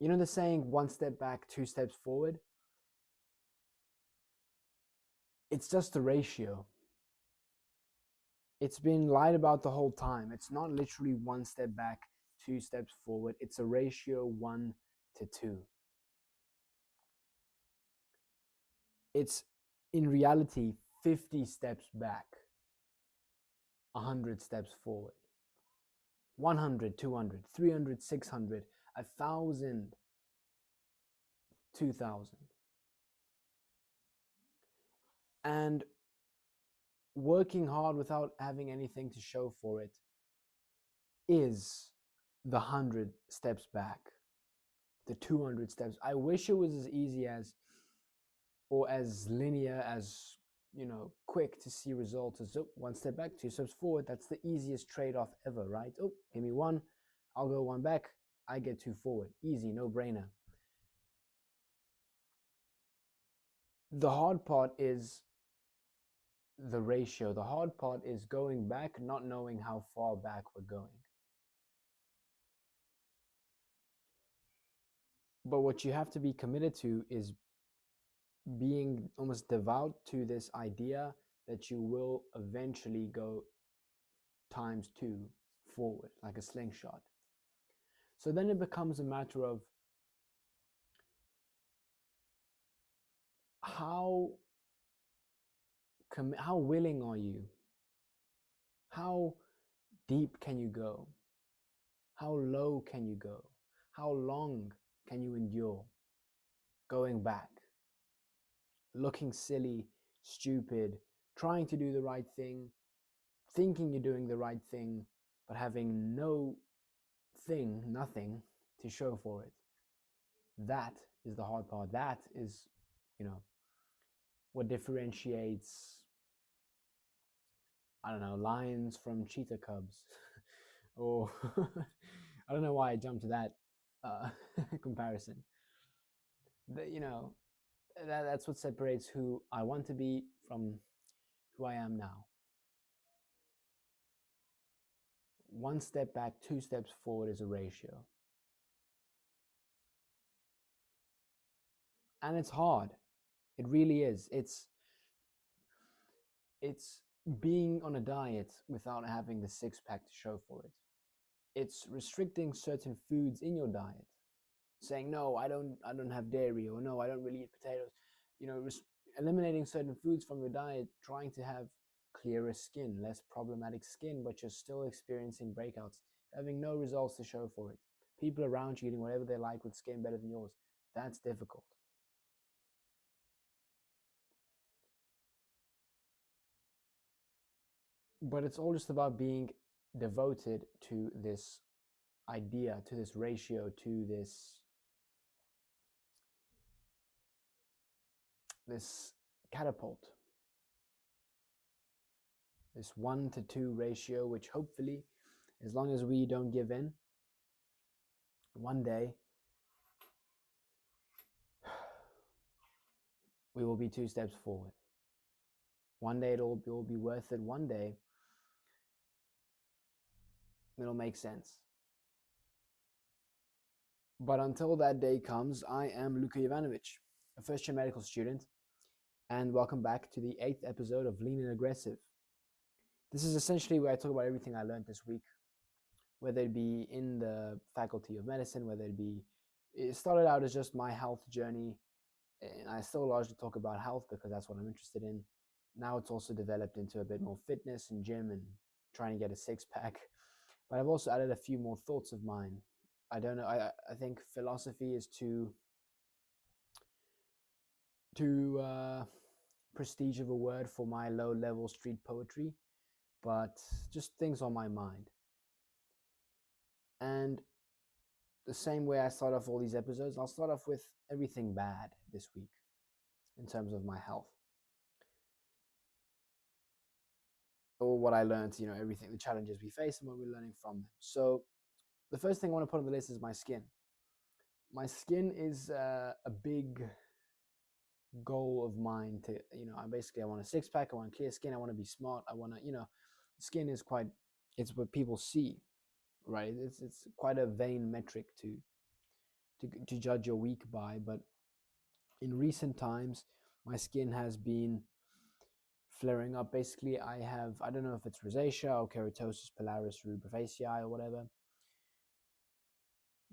You know the saying, one step back, two steps forward? It's just a ratio. It's been lied about the whole time. It's not literally one step back, two steps forward. It's a ratio 1 to 2. It's in reality 50 steps back, 100 steps forward. 100, 200, 300, 600, 1,000, 2,000. And working hard without having anything to show for it is the 100 steps back, the 200 steps. I wish it was as easy as, or as linear as, quick to see results as, oh, one step back, two steps forward. That's the easiest trade-off ever, right? Oh, give me one, I'll go one back, I get two forward. Easy, no brainer. The hard part is the ratio. The hard part is going back, not knowing how far back we're going. But what you have to be committed to is being almost devout to this idea that you will eventually go times 2 forward like a slingshot. So then it becomes a matter of how willing are you? How deep can you go? How low can you go? How long can you endure going back, looking silly, stupid, trying to do the right thing, thinking you're doing the right thing, but having nothing to show for it? That is the hard part. That is, what differentiates, I don't know, lions from cheetah cubs. Or I don't know why I jumped to that comparison. That's what separates who I want to be from who I am now. One step back, two steps forward is a ratio. And it's hard. It really is. It's being on a diet without having the six pack to show for it. It's restricting certain foods in your diet, saying no, I don't have dairy, or no, I don't really eat potatoes. Eliminating certain foods from your diet, trying to have clearer skin, less problematic skin, but you're still experiencing breakouts, having no results to show for it. People around you eating whatever they like with skin better than yours. That's difficult. But it's all just about being devoted to this idea, to this ratio, to this catapult, this 1 to 2 ratio, which hopefully, as long as we don't give in, one day we will be 2 steps forward. One day it'll be worth it. One day it'll make sense. But until that day comes, I am Luka Jovanovic, a first-year medical student, and welcome back to the 8th episode of Lean and Aggressive. This is essentially where I talk about everything I learned this week, whether it be in the faculty of medicine, it started out as just my health journey, and I still largely talk about health because that's what I'm interested in. Now it's also developed into a bit more fitness and gym and trying to get a six-pack. But I've also added a few more thoughts of mine. I don't know. I think philosophy is too prestige of a word for my low-level street poetry, but just things on my mind. And the same way I start off all these episodes, I'll start off with everything bad this week in terms of my health, or what I learned, everything, the challenges we face and what we're learning from them. So the first thing I want to put on the list is my skin. My skin is a big goal of mine to, I want a six pack, I want clear skin, I want to be smart, I want to, skin is it's what people see, right? It's quite a vain metric to judge your week by, but in recent times, my skin has been flaring up. Basically, I don't know if it's rosacea or keratosis pilaris rubifacii or whatever,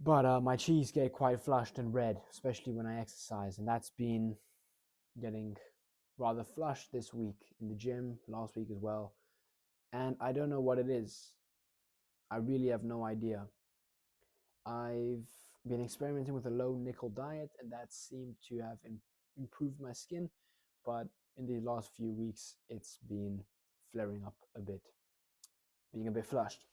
but my cheeks get quite flushed and red, especially when I exercise, and that's been getting rather flushed this week in the gym, last week as well, and I don't know what it is. I really have no idea. I've been experimenting with a low nickel diet, and that seemed to have improved my skin, but in the last few weeks, it's been flaring up a bit, being a bit flushed.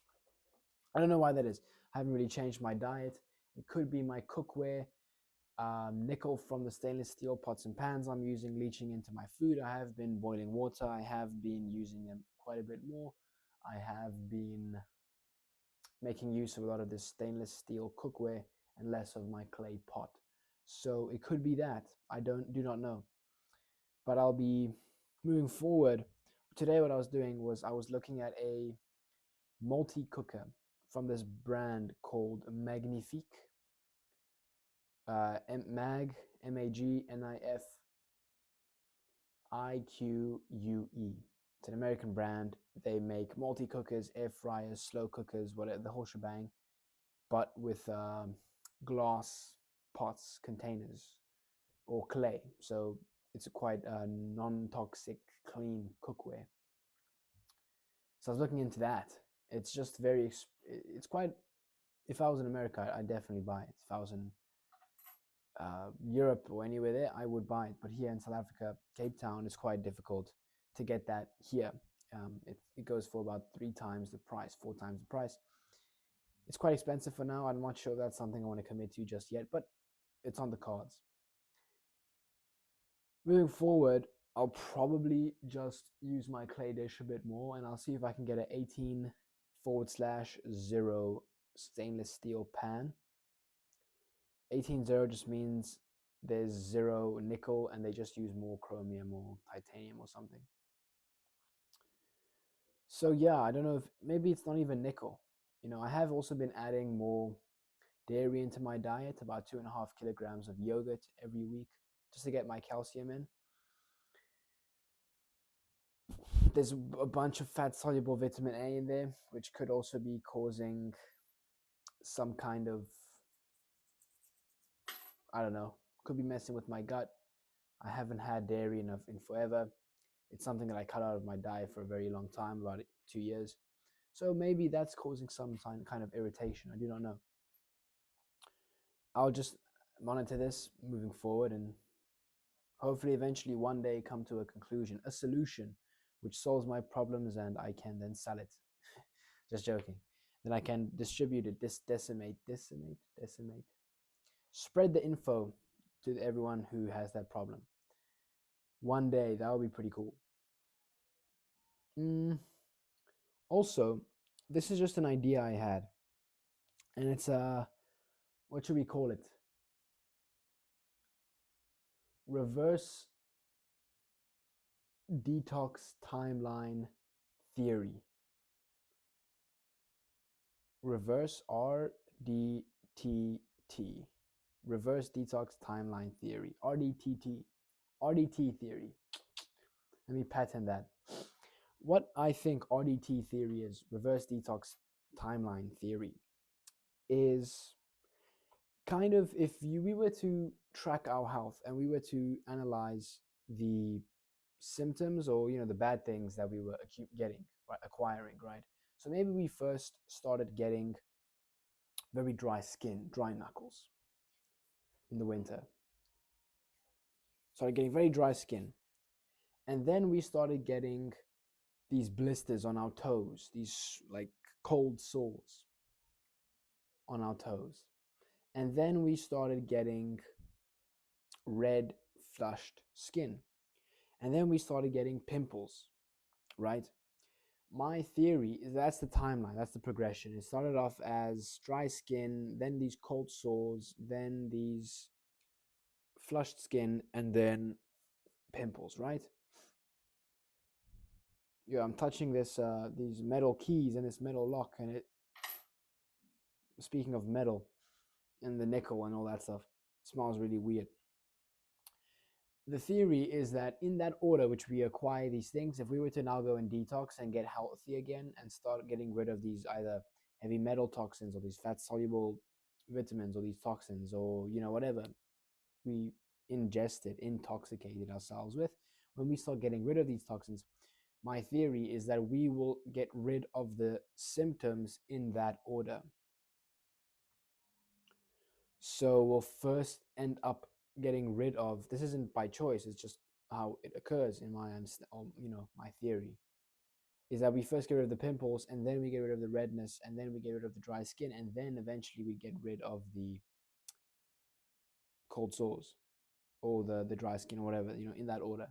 I don't know why that is. I haven't really changed my diet. It could be my cookware, nickel from the stainless steel pots and pans I'm using leaching into my food. I have been boiling water. I have been using them quite a bit more. I have been making use of a lot of this stainless steel cookware and less of my clay pot. So it could be that. I do not know. But I'll be moving forward. Today what I was doing was I was looking at a multi-cooker from this brand called Magnifique. Mag, Magnifique. It's an American brand. They make multi-cookers, air fryers, slow cookers, whatever, the whole shebang, but with glass pots, containers, or clay. So it's a quite non-toxic, clean cookware. So I was looking into that. It's just it's quite, if I was in America, I'd definitely buy it. If I was in Europe or anywhere there, I would buy it. But here in South Africa, Cape Town, it's quite difficult to get that here. It goes for about 3 times the price, 4 times the price. It's quite expensive for now. I'm not sure that's something I want to commit to just yet, but it's on the cards. Moving forward, I'll probably just use my clay dish a bit more, and I'll see if I can get an 18/0 stainless steel pan. 18/0 just means there's 0 nickel and they just use more chromium or titanium or something. So yeah, I don't know if maybe it's not even nickel. I have also been adding more dairy into my diet, about 2.5 kilograms of yogurt every week, just to get my calcium in. There's a bunch of fat soluble vitamin A in there, which could also be causing some kind of, I don't know, could be messing with my gut. I haven't had dairy in forever. It's something that I cut out of my diet for a very long time, about 2 years. So maybe that's causing some kind of irritation. I do not know. I'll just monitor this moving forward and hopefully eventually one day come to a conclusion, a solution which solves my problems, and I can then sell it. Just joking. Then I can distribute it, decimate. Spread the info to everyone who has that problem. One day, that would be pretty cool. Also, this is just an idea I had, and it's what should we call it? Reverse detox timeline theory. Reverse RDTT. Reverse detox timeline theory. RDTT. RDT theory. Let me patent that. What I think RDT theory is, reverse detox timeline theory, is kind of if we were to track our health and we were to analyze the symptoms or the bad things that we were acquiring, right? So maybe we first started getting very dry skin, dry knuckles in the winter. Started getting very dry skin. And then we started getting these blisters on our toes, these like cold sores on our toes. And then we started getting red, flushed skin. And then we started getting pimples, right? My theory is that's the timeline, that's the progression. It started off as dry skin, then these cold sores, then these flushed skin, and then pimples, right? Yeah, I'm touching these metal keys and this metal lock, and speaking of metal, and the nickel and all that stuff. Smells really weird. The theory is that in that order which we acquire these things, if we were to now go and detox and get healthy again and start getting rid of these either heavy metal toxins or these fat soluble vitamins or these toxins or whatever we ingested, intoxicated ourselves with, when we start getting rid of these toxins, my theory is that we will get rid of the symptoms in that order. So we'll first end up getting rid of, this isn't by choice, it's just how it occurs in my my theory, is that we first get rid of the pimples, and then we get rid of the redness, and then we get rid of the dry skin, and then eventually we get rid of the cold sores or the dry skin or whatever, in that order.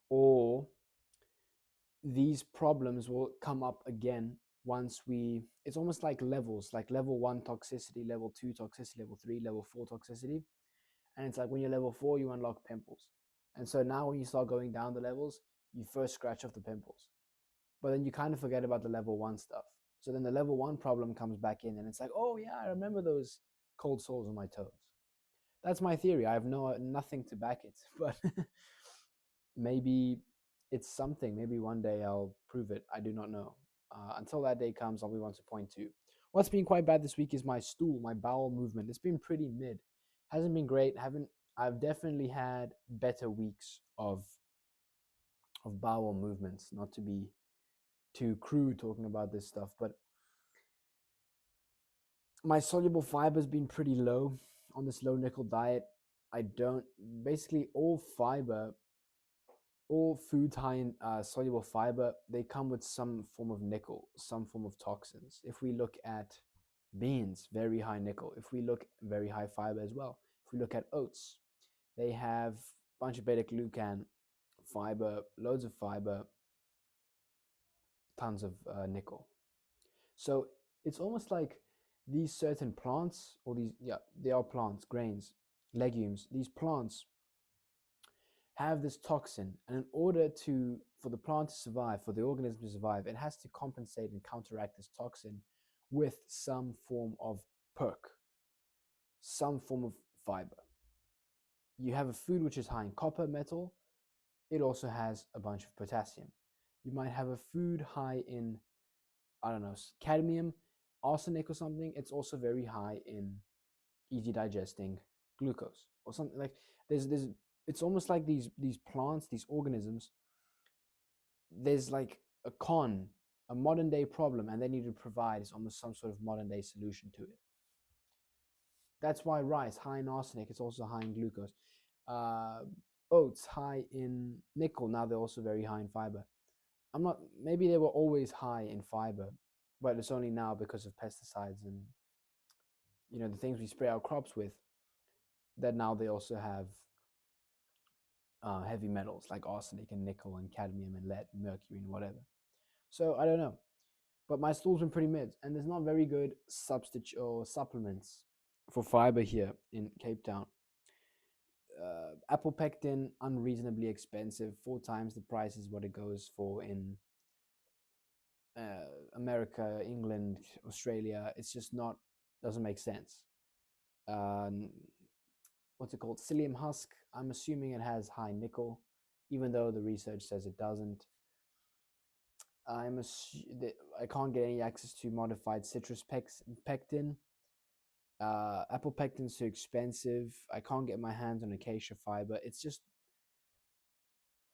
Or these problems will come up again once it's almost like levels, like level 1 toxicity, level 2 toxicity, level 3, level 4 toxicity. And it's like when you're level 4, you unlock pimples. And so now when you start going down the levels, you first scratch off the pimples, but then you kind of forget about the level 1 stuff. So then the level 1 problem comes back in, and it's like, oh yeah, I remember those cold sores on my toes. That's my theory. I have nothing to back it, but maybe it's something. Maybe one day I'll prove it. I do not know. Until that day comes, I'll be one to point to. What's been quite bad this week is my stool, my bowel movement. It's been pretty mid. Hasn't been great. I've definitely had better weeks of bowel movements. Not to be too crude talking about this stuff, but my soluble fiber has been pretty low on this low nickel diet. I don't basically all fiber, all foods high in soluble fiber, they come with some form of nickel, some form of toxins. If we look at beans, very high nickel. If we look very high fiber as well. If we look at oats, they have a bunch of beta glucan, fiber, loads of fiber, tons of nickel. So it's almost like these certain plants, or they are plants, grains, legumes. These plants have this toxin, and in order for the plant to survive, for the organism to survive, it has to compensate and counteract this toxin with some form of perk, some form of fiber. You have a food which is high in copper, metal, it also has a bunch of potassium. You might have a food high in, I don't know, cadmium, arsenic or something. It's also very high in easy digesting glucose or something. Like there's it's almost like these plants, these organisms, there's like a modern day problem, and they need to provide is almost some sort of modern day solution to it. That's why rice, high in arsenic, it's also high in glucose. Oats, high in nickel, now they're also very high in fiber. Maybe they were always high in fiber, but it's only now because of pesticides and the things we spray our crops with, that now they also have heavy metals like arsenic and nickel and cadmium and lead and mercury and whatever. So I don't know, but my stool's been pretty mid, and there's not very good substitute or supplements for fiber here in Cape Town. Apple pectin, unreasonably expensive, 4 times the price is what it goes for in America, England, Australia. It's just doesn't make sense. What's it called? Psyllium husk. I'm assuming it has high nickel, even though the research says it doesn't. I can't get any access to modified citrus pectin. Apple pectin's too expensive. I can't get my hands on acacia fiber. It's just,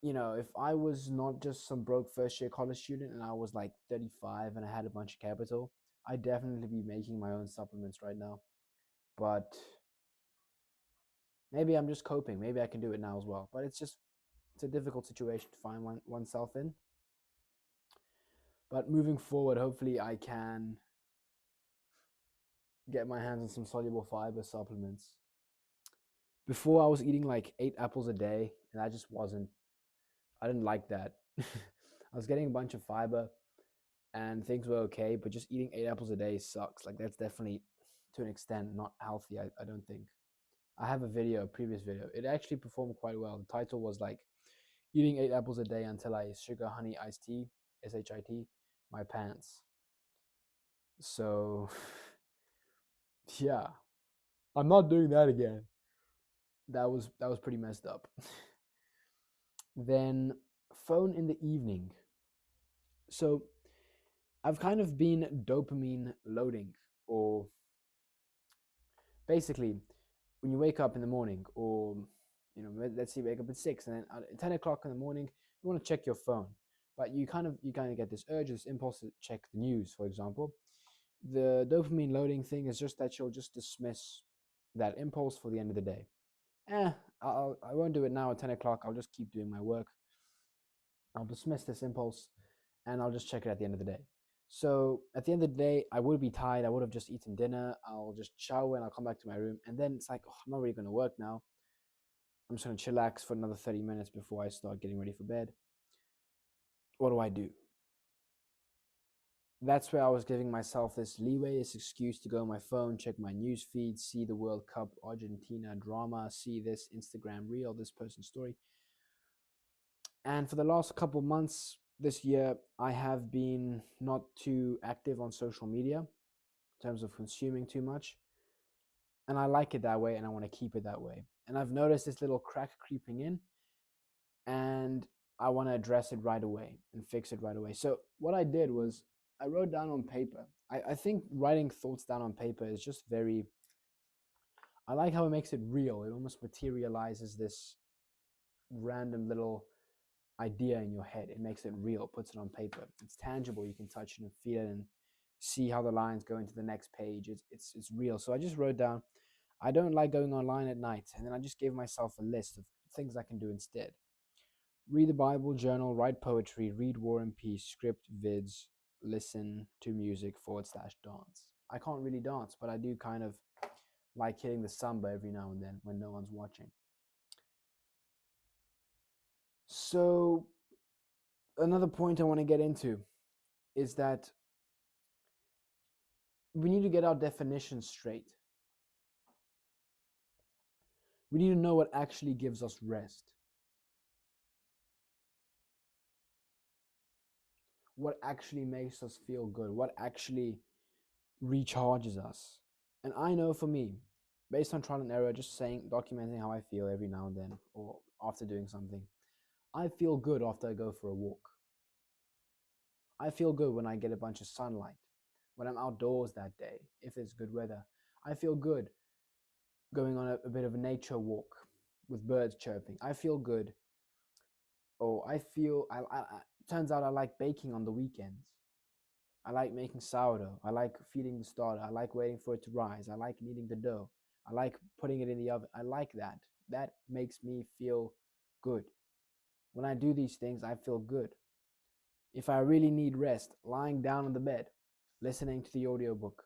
if I was not just some broke first year college student and I was like 35 and I had a bunch of capital, I'd definitely be making my own supplements right now. But maybe I'm just coping. Maybe I can do it now as well. But it's a difficult situation to find oneself in. But moving forward, hopefully I can get my hands on some soluble fiber supplements. Before I was eating like 8 apples a day, and I didn't like that. I was getting a bunch of fiber and things were okay, but just eating 8 apples a day sucks. Like that's definitely, to an extent, not healthy, I don't think. I have a previous video. It actually performed quite well. The title was like, eating 8 apples a day until I sugar honey iced tea, SHIT, my pants. So yeah, I'm not doing that again. That was pretty messed up. Then phone in the evening. So I've kind of been dopamine loading, or basically when you wake up in the morning, or let's say you wake up at 6, and then at 10 o'clock in the morning you want to check your phone, but you kind of get this urge, this impulse to check the news, for example. The dopamine loading thing is just that you'll just dismiss that impulse for the end of the day. eh I won't do it now at 10 o'clock. I'll just keep doing my work. I'll dismiss this impulse, and I'll just check it at the end of the day. So at the end of the day, I would be tired. I would have just eaten dinner. I'll just shower and I'll come back to my room. And then it's like, oh, I'm not really going to work now. I'm just going to chillax for another 30 minutes before I start getting ready for bed. What do I do? That's where I was giving myself this leeway, this excuse to go on my phone, check my news feed, see the World Cup Argentina drama, see this Instagram reel, this person's story. And for the last couple months this year, I have been not too active on social media in terms of consuming too much. And I like it that way, and I want to keep it that way. And I've noticed this little crack creeping in, and I want to address it right away and fix it right away. So what I did was I wrote down on paper. I think writing thoughts down on paper is just very, I like how it makes it real. It almost materializes this random little idea in your head. It makes it real, puts it on paper. It's tangible. You can touch it and feel it and see how the lines go into the next page. It's real. So I just wrote down, I don't like going online at night. And then I just gave myself a list of things I can do instead. Read the Bible, journal, write poetry, read War and Peace, script vids, listen to music / dance. I can't really dance, but I do kind of like hitting the samba every now and then when no one's watching. So another point I want to get into is that we need to get our definitions straight. We need to know what actually gives us rest, what actually makes us feel good, what actually recharges us. And I know for me, based on trial and error, just saying, documenting how I feel every now and then or after doing something, I feel good after I go for a walk. I feel good when I get a bunch of sunlight, when I'm outdoors that day, if it's good weather. I feel good going on a bit of a nature walk with birds chirping. I feel good. Oh, I feel, turns out I like baking on the weekends. I like making sourdough. I like feeding the starter. I like waiting for it to rise. I like kneading the dough. I like putting it in the oven. I like that. That makes me feel good. When I do these things, I feel good. If I really need rest, lying down on the bed, listening to the audiobook,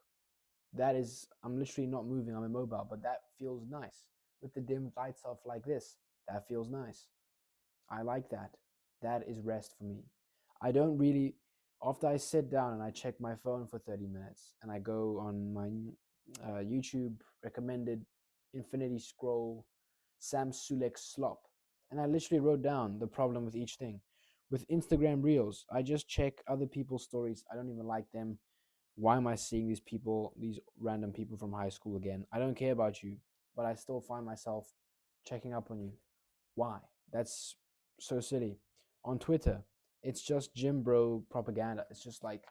that is, I'm literally not moving, I'm immobile, but that feels nice. With the dim lights off like this, that feels nice. I like that. That is rest for me. I don't really, after I sit down and I check my phone for 30 minutes and I go on my YouTube recommended infinity scroll Sam Sulek slop, and I literally wrote down the problem with each thing. With Instagram Reels, I just check other people's stories. I don't even like them. Why am I seeing these people, these random people from high school again? I don't care about you, but I still find myself checking up on you. Why? That's so silly. On Twitter, it's just gym bro propaganda. It's just like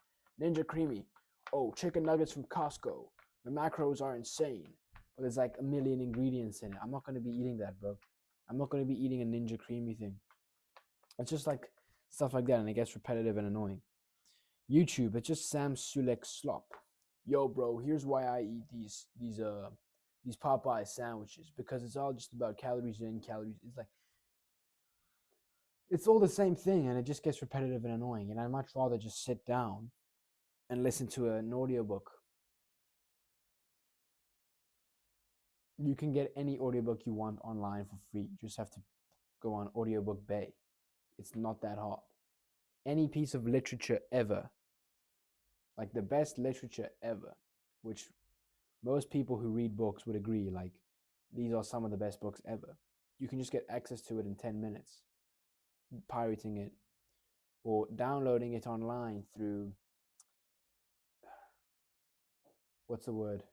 Ninja Creamy. Oh, chicken nuggets from Costco. The macros are insane, but there's like a million ingredients in it. I'm not gonna be eating that, bro. I'm not gonna be eating a Ninja Creamy thing. It's just like stuff like that, and it gets repetitive and annoying. YouTube, it's just Sam Sulek slop. Yo, bro, here's why I eat these Popeye sandwiches, because it's all just about calories in, calories. It's like it's all the same thing, and it just gets repetitive and annoying. And I'd much rather just sit down and listen to an audiobook. You can get any audiobook you want online for free. You just have to go on Audiobook Bay. It's not that hard. Any piece of literature ever, like the best literature ever, which most people who read books would agree, like these are some of the best books ever. You can just get access to it in 10 minutes, pirating it or downloading it online through what's the word?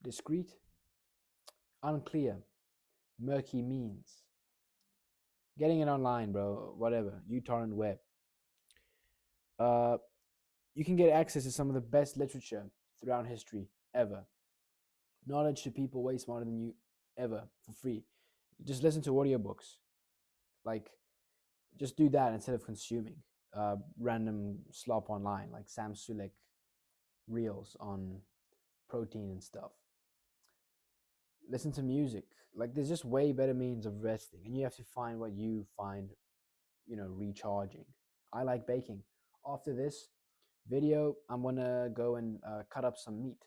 Discreet, unclear, murky means. Getting it online, bro, whatever, uTorrent web. Uh, you can get access to some of the best literature throughout history ever. Knowledge to people way smarter than you ever for free. Just listen to audiobooks. Like, just do that instead of consuming random slop online, like Sam Sulek reels on protein and stuff. Listen to music. Like, there's just way better means of resting, and you have to find what you find, recharging. I like baking. After this video, I'm gonna go and cut up some meat,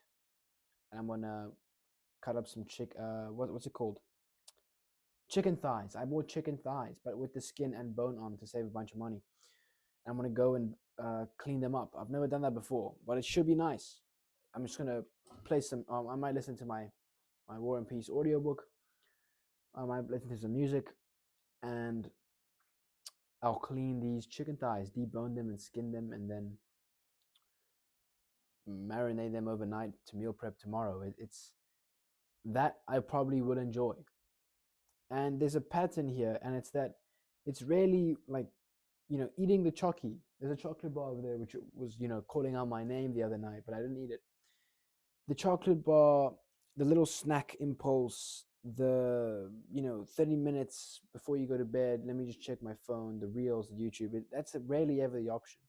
and I'm gonna cut up some what's it called? Chicken thighs. I bought chicken thighs, but with the skin and bone on to save a bunch of money. I'm gonna go and clean them up. I've never done that before, but it should be nice. I'm just gonna play some. I might listen to my War and Peace audiobook. I might listen to some music, and I'll clean these chicken thighs, debone them, and skin them, and then marinate them overnight to meal prep tomorrow. It's that I probably would enjoy. And there's a pattern here, and it's that it's really like, eating the chocky. There's a chocolate bar over there which was, calling out my name the other night, but I didn't eat it. The chocolate bar, the little snack impulse, the 30 minutes before you go to bed, let me just check my phone, the reels, the YouTube. That's rarely ever the option.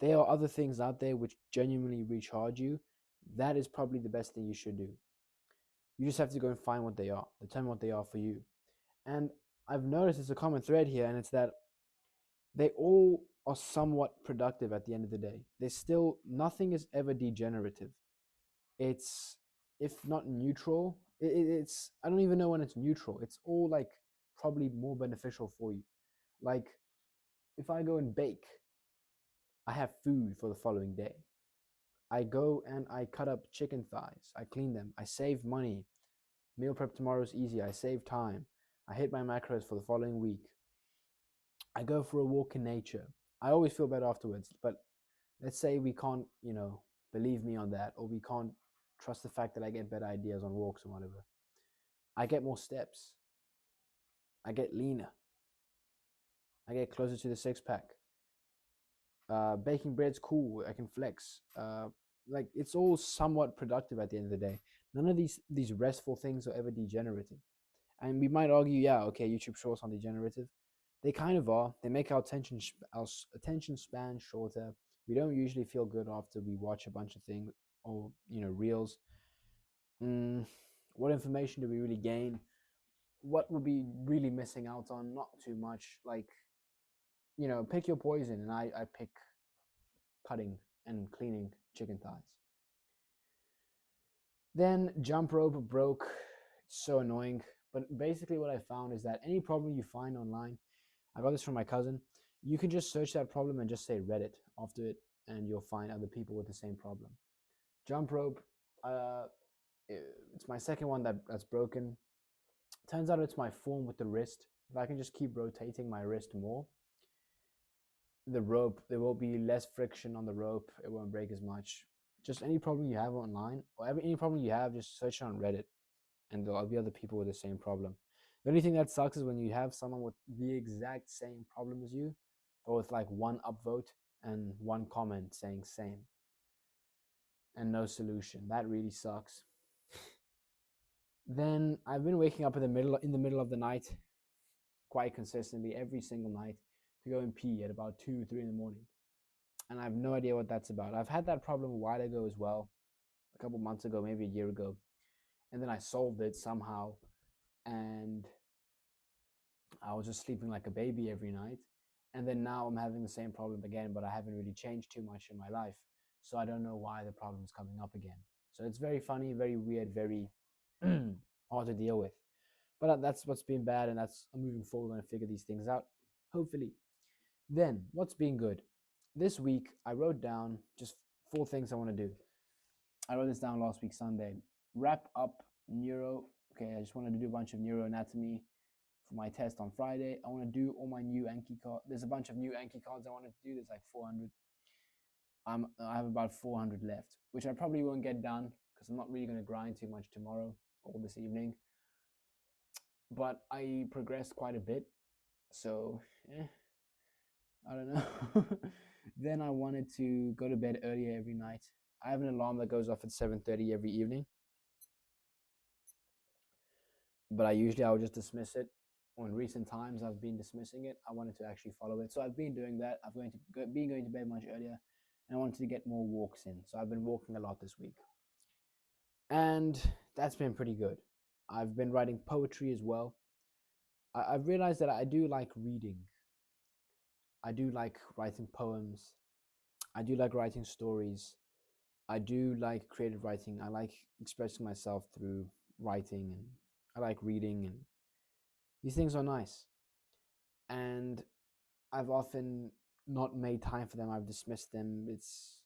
There are other things out there which genuinely recharge you. That is probably the best thing you should do. You just have to go and find what they are, determine what they are for you. And I've noticed it's a common thread here, and it's that they all are somewhat productive at the end of the day. There's still nothing is ever degenerative. It's, if not neutral, it's, I don't even know when it's neutral. It's all like probably more beneficial for you. Like, if I go and bake, I have food for the following day. I go and I cut up chicken thighs. I clean them. I save money. Meal prep tomorrow is easy. I save time. I hit my macros for the following week. I go for a walk in nature. I always feel better afterwards. But let's say we can't, believe me on that, or we can't trust the fact that I get better ideas on walks or whatever. I get more steps. I get leaner. I get closer to the six pack. Baking bread's cool. I can flex. Like, it's all somewhat productive at the end of the day. None of these restful things are ever degenerative. And we might argue, yeah, okay, YouTube Shorts are degenerative. They kind of are. They make our attention span shorter. We don't usually feel good after we watch a bunch of things or reels. What information do we really gain? What would be really missing out on? Not too much. Like, pick your poison, and I pick cutting and cleaning chicken thighs. Then jump rope broke. It's so annoying. But basically what I found is that any problem you find online, I got this from my cousin, you can just search that problem and just say Reddit after it, and you'll find other people with the same problem. Jump rope, it's my second one that's broken. Turns out it's my form with the wrist. If I can just keep rotating my wrist more, the rope, there will be less friction on the rope. It won't break as much. Just any problem you have online, or any problem you have, just search it on Reddit, and there'll be other people with the same problem. The only thing that sucks is when you have someone with the exact same problem as you, but with like one upvote and one comment saying same and no solution. That really sucks. Then I've been waking up in the middle of the night quite consistently every single night to go and pee at about 2, 3 in the morning. And I have no idea what that's about. I've had that problem a while ago as well, a couple months ago, maybe a year ago. And then I solved it somehow. And I was just sleeping like a baby every night. And then now I'm having the same problem again, but I haven't really changed too much in my life. So I don't know why the problem is coming up again. So it's very funny, very weird, very hard to deal with. But that's what's been bad, and that's, I'm moving forward and figure these things out, hopefully. Then, what's been good? This week, I wrote down just 4 things I want to do. I wrote this down last week, Sunday. Wrap up neuro. Okay, I just wanted to do a bunch of neuroanatomy for my test on Friday. I want to do all my new Anki cards. There's a bunch of new Anki cards I want to do. There's like 400. I have about 400 left, which I probably won't get done because I'm not really going to grind too much tomorrow or this evening. But I progressed quite a bit, so I don't know. Then I wanted to go to bed earlier every night. I have an alarm that goes off at 7:30 every evening, but I would just dismiss it. In recent times, I've been dismissing it. I wanted to actually follow it, so I've been doing that. Been going to bed much earlier, and I wanted to get more walks in. So I've been walking a lot this week, and that's been pretty good. I've been writing poetry as well. I've realized that I do like reading. I do like writing poems. I do like writing stories. I do like creative writing. I like expressing myself through writing, and I like reading, and these things are nice. And I've often not made time for them. I've dismissed them. It's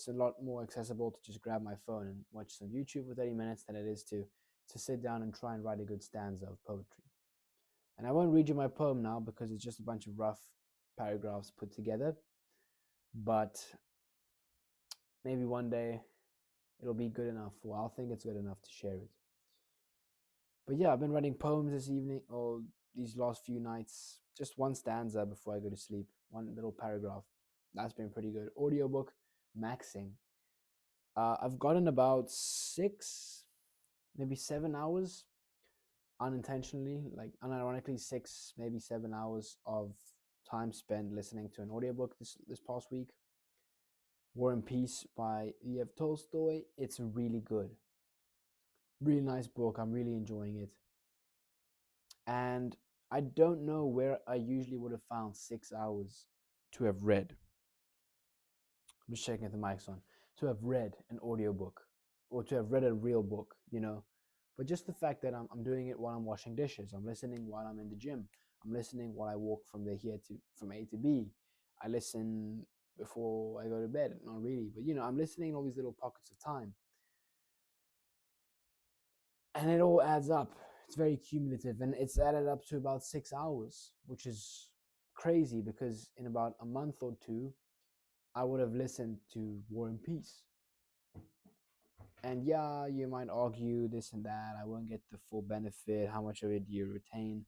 a lot more accessible to just grab my phone and watch some YouTube for 30 minutes than it is to sit down and try and write a good stanza of poetry. And I won't read you my poem now because it's just a bunch of rough paragraphs put together. But maybe one day it'll be good enough, or I'll think it's good enough to share it. But yeah, I've been writing poems this evening or these last few nights. Just one stanza before I go to sleep, one little paragraph. That's been pretty good. Audiobook, maxing. I've gotten about 6, maybe 7 hours unintentionally, like unironically 6, maybe 7 hours of time spent listening to an audiobook this past week. War and Peace by Lev Tolstoy. It's really good. Really nice book. I'm really enjoying it. And I don't know where I usually would have found 6 hours to have read. I'm just checking if the mic's on. To have read an audiobook or to have read a real book. But just the fact that I'm doing it while I'm washing dishes, I'm listening while I'm in the gym, I'm listening while I walk from from A to B. I listen before I go to bed. Not really, but I'm listening in all these little pockets of time. And it all adds up. It's very cumulative, and it's added up to about 6 hours, which is crazy because in about a month or two, I would have listened to War and Peace. And yeah, you might argue this and that. I won't get the full benefit. How much of it do you retain?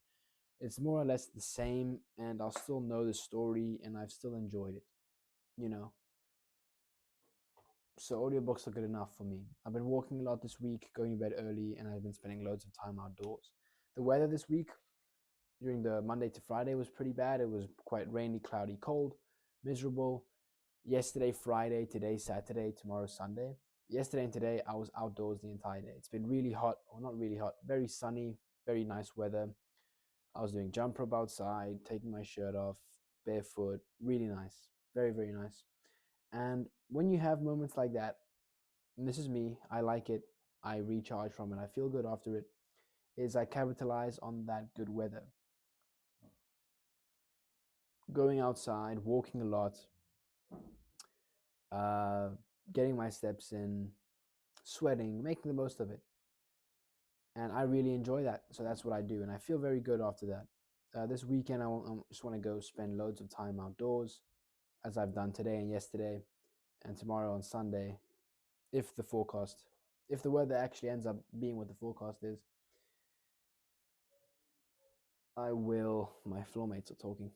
It's more or less the same, and I'll still know the story, and I've still enjoyed it. You know. So audiobooks are good enough for me. I've been walking a lot this week, going to bed early, and I've been spending loads of time outdoors. The weather this week, during the Monday to Friday, was pretty bad. It was quite rainy, cloudy, cold, miserable. Yesterday, Friday, today, Saturday, tomorrow, Sunday. Yesterday and today, I was outdoors the entire day. It's been really hot, or not really hot, very sunny, very nice weather. I was doing jump rope outside, taking my shirt off, barefoot, really nice, very, very nice. And when you have moments like that, and this is me, I like it, I recharge from it, I feel good after it, is I capitalize on that good weather. Going outside, walking a lot, uh, getting my steps in, sweating, making the most of it. And I really enjoy that. So that's what I do. And I feel very good after that. This weekend, I just want to go spend loads of time outdoors, as I've done today and yesterday, and tomorrow on Sunday, if if the weather actually ends up being what the forecast is. My floor mates are talking.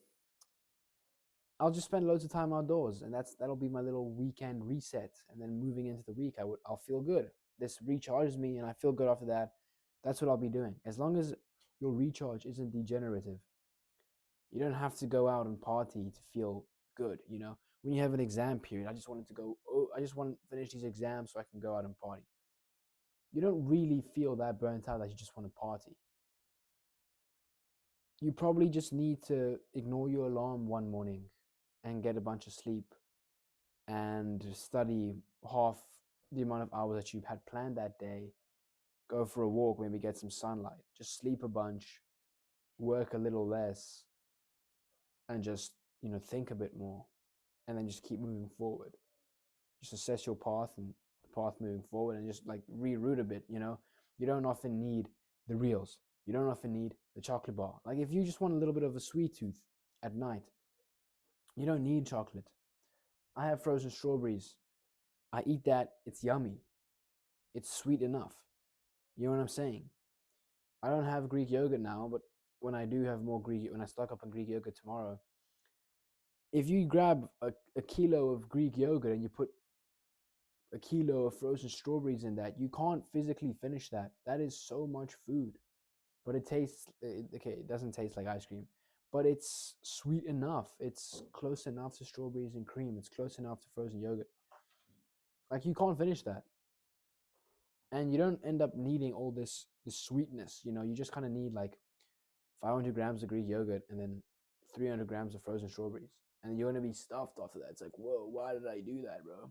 I'll just spend loads of time outdoors, and that'll be my little weekend reset. And then moving into the week, I'll feel good. This recharges me, and I feel good after that. That's what I'll be doing. As long as your recharge isn't degenerative, you don't have to go out and party to feel good. When you have an exam period, I just wanted to go. Oh, I just want to finish these exams so I can go out and party. You don't really feel that burnt out that you just want to party. You probably just need to ignore your alarm one morning and get a bunch of sleep and study half the amount of hours that you had planned that day, go for a walk, maybe get some sunlight, just sleep a bunch, work a little less, and just, think a bit more, and then just keep moving forward. Just assess your path and the path moving forward and just like reroute a bit. You don't often need the reels. You don't often need the chocolate bar. Like if you just want a little bit of a sweet tooth at night, you don't need chocolate. I have frozen strawberries. I eat that. It's yummy. It's sweet enough. You know what I'm saying? I don't have Greek yogurt now, but when I do have more Greek, when I stock up on Greek yogurt tomorrow, if you grab a kilo of Greek yogurt and you put a kilo of frozen strawberries in that, you can't physically finish that. That is so much food. But it tastes, okay, it doesn't taste like ice cream, but it's sweet enough. It's close enough to strawberries and cream. It's close enough to frozen yogurt. Like you can't finish that. And you don't end up needing all this sweetness, you just kind of need like 500 grams of Greek yogurt and then 300 grams of frozen strawberries. And you're going to be stuffed after that. It's like, whoa, why did I do that, bro?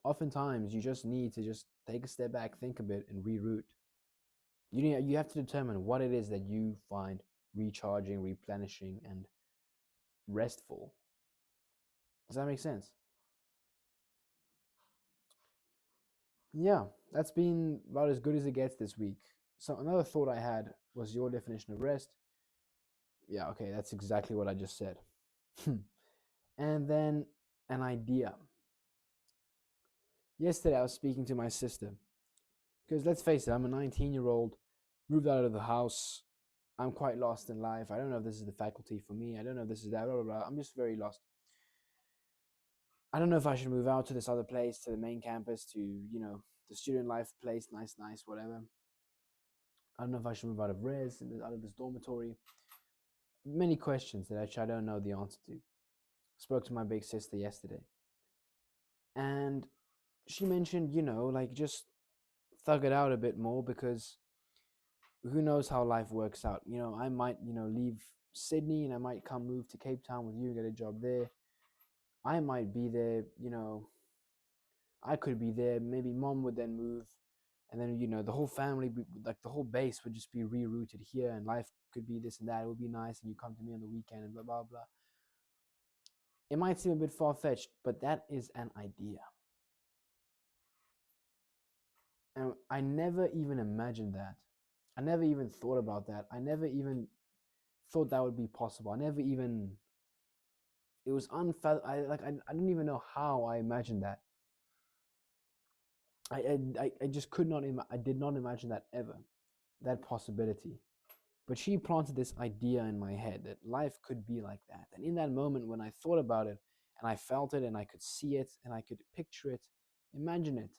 Oftentimes, you just need to just take a step back, think a bit, and reroute. You have to determine what it is that you find recharging, replenishing, and restful. Does that make sense? Yeah, that's been about as good as it gets this week. So another thought I had was your definition of rest. Yeah, okay, that's exactly what I just said. And then an idea. Yesterday I was speaking to my sister because let's face it, I'm a 19-year-old, moved out of the house. I'm quite lost in life. I don't know if this is the faculty for me. I don't know if this is that, blah, blah, blah. I'm just very lost. I don't know if I should move out to this other place, to the main campus, to, the student life place, nice, whatever. I don't know if I should move out of res, out of this dormitory. Many questions that I don't know the answer to. Spoke to my big sister yesterday. And she mentioned, like just thug it out a bit more because who knows how life works out. I might, leave Sydney and I might come move to Cape Town with you, get a job there. I might be there, I could be there. Maybe mom would then move. And then, the whole family, like the whole base would just be rerouted here and life could be this and that. It would be nice. And you come to me on the weekend and blah, blah, blah. It might seem a bit far-fetched, but that is an idea. And I never even imagined that. I never even thought about that. I never even thought that would be possible. I never even, it was unfathomable. I didn't even know how I imagined that. I just could not, I did not imagine that ever, that possibility. But she planted this idea in my head that life could be like that. And in that moment, when I thought about it and I felt it and I could see it and I could picture it, imagine it,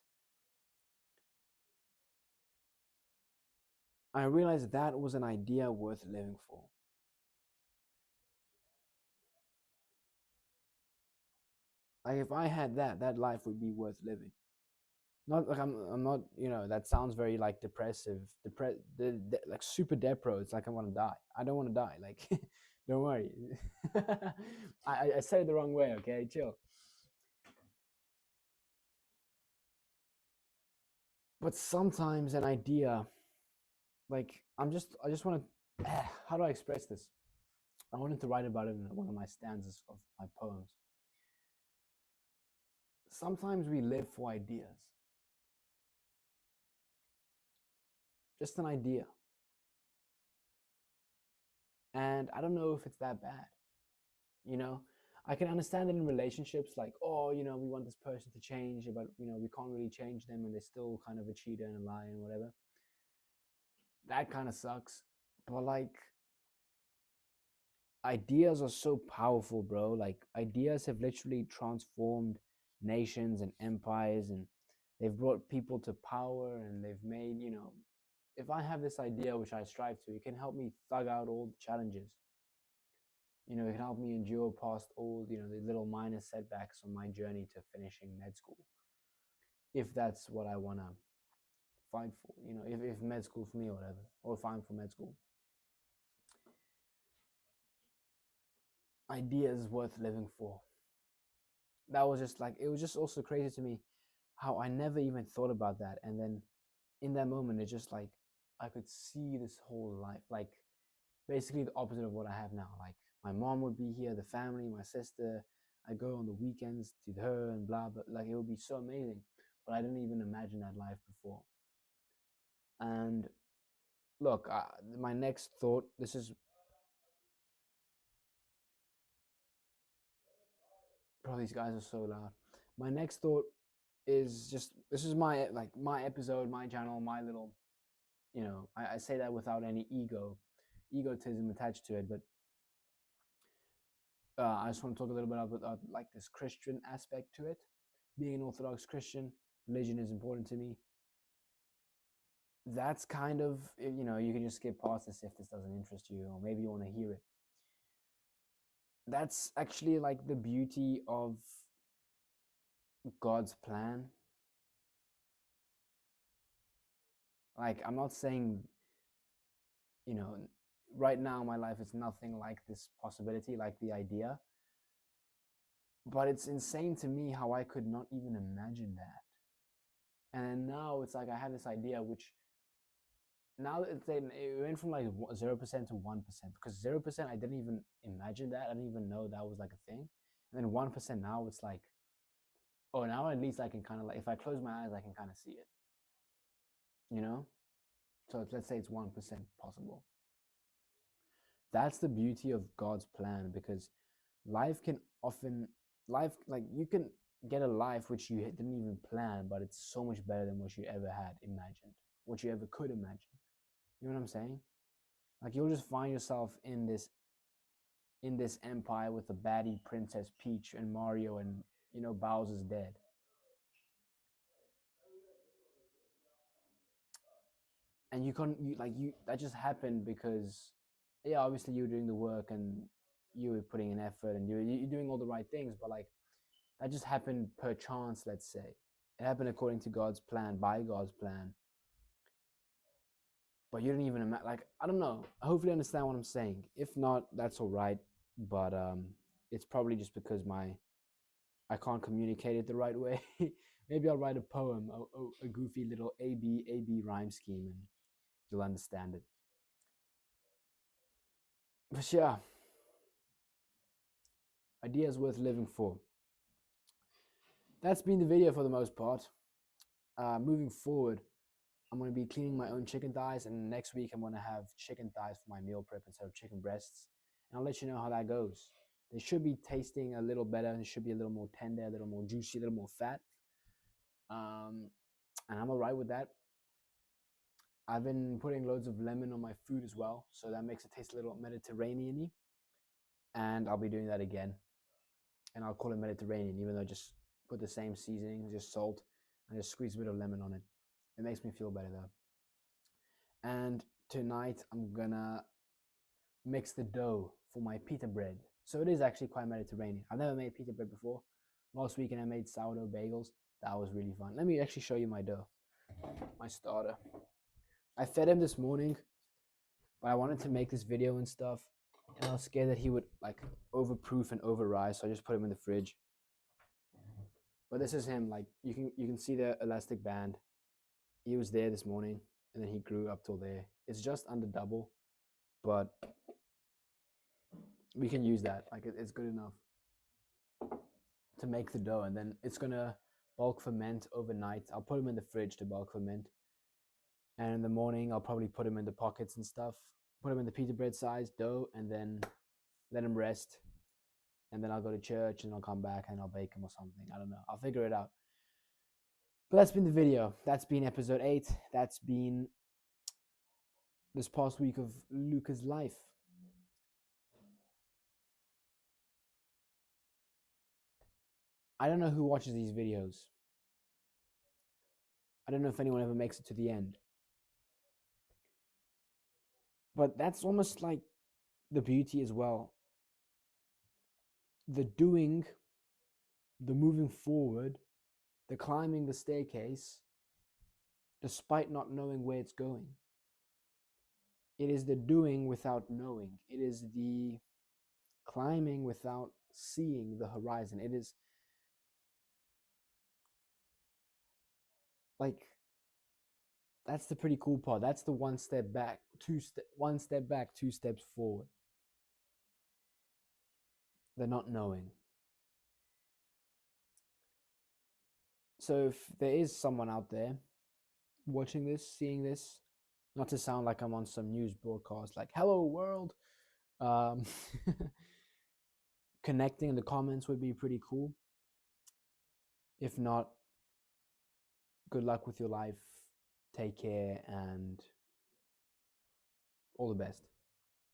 I realized that was an idea worth living for. Like if I had that, that life would be worth living. Not like I'm not, that sounds very like depressive, like super depro. It's like I want to die. I don't want to die. Like, don't worry. I said it the wrong way. Okay, chill. But sometimes an idea, like I just want to. How do I express this? I wanted to write about it in one of my stanzas of my poems. Sometimes we live for ideas. Just an idea. And I don't know if it's that bad. You know, I can understand it in relationships, like, oh, we want this person to change, but we can't really change them, and they're still kind of a cheater and a liar and whatever. That kind of sucks. But like, ideas are so powerful, bro. Like, ideas have literally transformed nations and empires, and they've brought people to power, and they've made, if I have this idea which I strive to, it can help me thug out all the challenges. It can help me endure past all, the little minor setbacks on my journey to finishing med school. If that's what I want to fight for, if med school for me or whatever, or if I'm for med school. Ideas worth living for. That was just like, it was just also crazy to me how I never even thought about that. And then in that moment, it's just like, I could see this whole life, like basically the opposite of what I have now. Like my mom would be here, the family, my sister. I go on the weekends to her and blah blah. Like it would be so amazing, but I didn't even imagine that life before. And look, my next thought. This is Bro, these guys are so loud. My next thought is just this is my my episode, my channel, my little, I say that without any egotism attached to it, but I just want to talk a little bit about like this Christian aspect to it. Being an Orthodox Christian, religion is important to me. That's kind of, you can just skip past this if this doesn't interest you, or maybe you want to hear it. That's actually like the beauty of God's plan. Like, I'm not saying, you know, right now my life is nothing like this possibility, like the idea. But it's insane to me how I could not even imagine that. And then now it's like I have this idea, which now it went from like 0% to 1%, because 0% I didn't even imagine that. I didn't even know that was like a thing. And then 1% now it's like, oh, now at least I can kind of like, if I close my eyes, I can kind of see it, you know? So let's say it's 1% possible. That's the beauty of God's plan, because life can often, life, like you can get a life which you didn't even plan, but it's so much better than what you ever had imagined, what you ever could imagine. You know what I'm saying? Like you'll just find yourself in this empire with the baddie Princess Peach and Mario, and Bowser's dead. And you that just happened because, yeah, obviously you were doing the work and you were putting in effort and you're doing all the right things, but like that just happened per chance, let's say. It happened according to God's plan, by God's plan. But you didn't even imagine, like, I don't know. Hopefully you understand what I'm saying. If not, that's all right. But it's probably just because I can't communicate it the right way. Maybe I'll write a poem, a goofy little A B rhyme scheme, and you'll understand it. But yeah, ideas worth living for. That's been the video for the most part. Moving forward, I'm going to be cleaning my own chicken thighs, and next week I'm going to have chicken thighs for my meal prep instead of chicken breasts. And I'll let you know how that goes. They should be tasting a little better. They should be a little more tender, a little more juicy, a little more fat. And I'm all right with that. I've been putting loads of lemon on my food as well, so that makes it taste a little Mediterranean-y. And I'll be doing that again. And I'll call it Mediterranean, even though I just put the same seasoning, just salt, and just squeeze a bit of lemon on it. It makes me feel better though. And tonight I'm gonna mix the dough for my pita bread. So it is actually quite Mediterranean. I've never made pita bread before. Last weekend I made sourdough bagels. That was really fun. Let me actually show you my dough, my starter. I fed him this morning, but I wanted to make this video and stuff, and I was scared that he would like overproof and overrise, so I just put him in the fridge. But this is him. Like you can see the elastic band. He was there this morning, and then he grew up till there. It's just under double, but we can use that. Like it's good enough to make the dough, and then it's gonna bulk ferment overnight. I'll put them in the fridge to bulk ferment, and in the morning I'll probably put them in the pockets and stuff. Put them in the pita bread size dough, and then let them rest. And then I'll go to church, and I'll come back and I'll bake them or something. I don't know. I'll figure it out. But that's been the video. That's been episode 8. That's been this past week of Luca's life. I don't know who watches these videos. I don't know if anyone ever makes it to the end. But that's almost like the beauty as well. The doing, the moving forward, the climbing the staircase, despite not knowing where it's going. It is the doing without knowing. It is the climbing without seeing the horizon. It is like, that's the pretty cool part. That's the one step back, one step back, 2 steps forward. The not knowing. So if there is someone out there watching this, seeing this, not to sound like I'm on some news broadcast like "Hello world," um, connecting in the comments would be pretty cool. If not, good luck with your life. Take care and all the best.